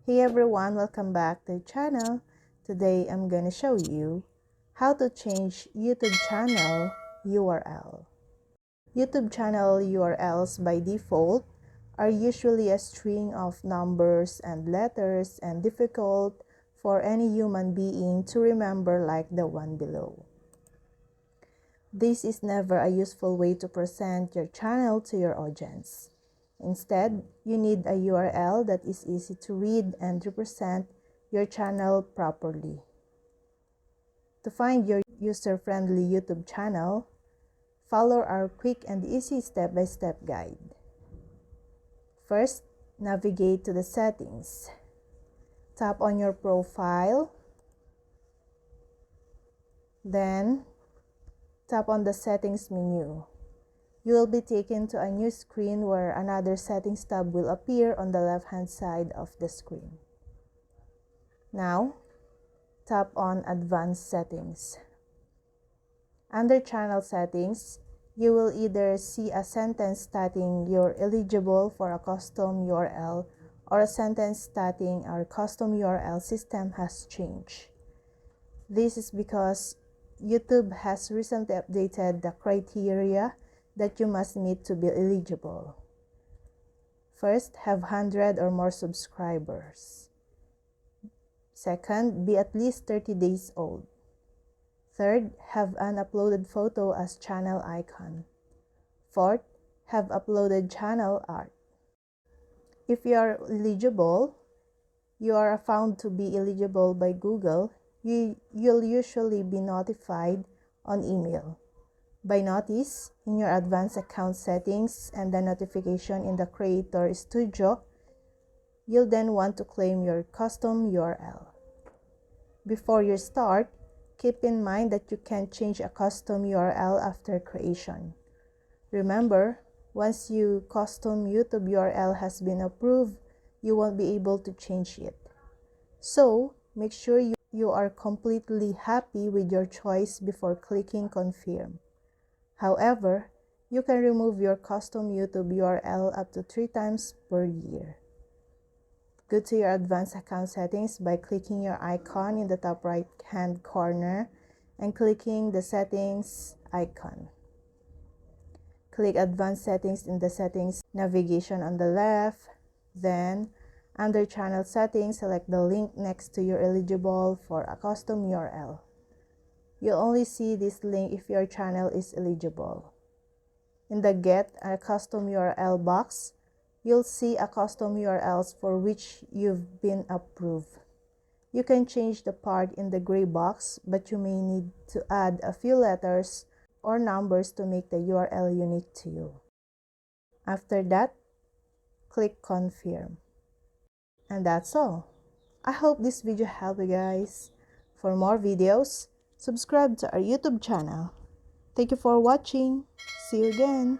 Hey everyone, welcome back to the channel. Today I'm gonna show you how to change YouTube channel URL. YouTube channel URLs by default are usually a string of numbers and letters and difficult for any human being to remember, like the one below. This is never a useful way to present your channel to your audience. Instead, you need a URL that is easy to read and represent your channel properly. To find your user-friendly YouTube channel, follow our quick and easy step-by-step guide. First, navigate to the settings. Tap on your profile. Then, tap on the settings menu. You will be taken to a new screen where another settings tab will appear on the left-hand side of the screen. Now, tap on Advanced Settings. Under Channel Settings, you will either see a sentence stating you're eligible for a custom URL or a sentence stating our custom URL system has changed. This is because YouTube has recently updated the criteria that you must meet to be eligible. First, have 100 or more subscribers. Second, be at least 30 days old. Third, have an uploaded photo as channel icon. Fourth, have uploaded channel art. If you are eligible, you are found to be eligible by Google, you'll usually be notified on email, by notice in your advanced account settings, and the notification in the Creator Studio. You'll then want to claim your custom URL. Before you start, keep in mind that you can't change a custom URL after creation. Remember, once your custom YouTube URL has been approved, you won't be able to change it. So, make sure you are completely happy with your choice before clicking confirm. However, you can remove your custom YouTube URL up to 3 times per year. Go to your advanced account settings by clicking your icon in the top right hand corner and clicking the settings icon. Click advanced settings in the settings navigation on the left. Then, under channel settings, select the link next to your eligible for a custom URL. You'll only see this link if your channel is eligible. In the Get a Custom URL box, you'll see a custom URLs for which you've been approved. You can change the part in the gray box, but you may need to add a few letters or numbers to make the URL unique to you. After that, click Confirm. And that's all. I hope this video helped you guys. For more videos, subscribe to our YouTube channel. Thank you for watching. See you again.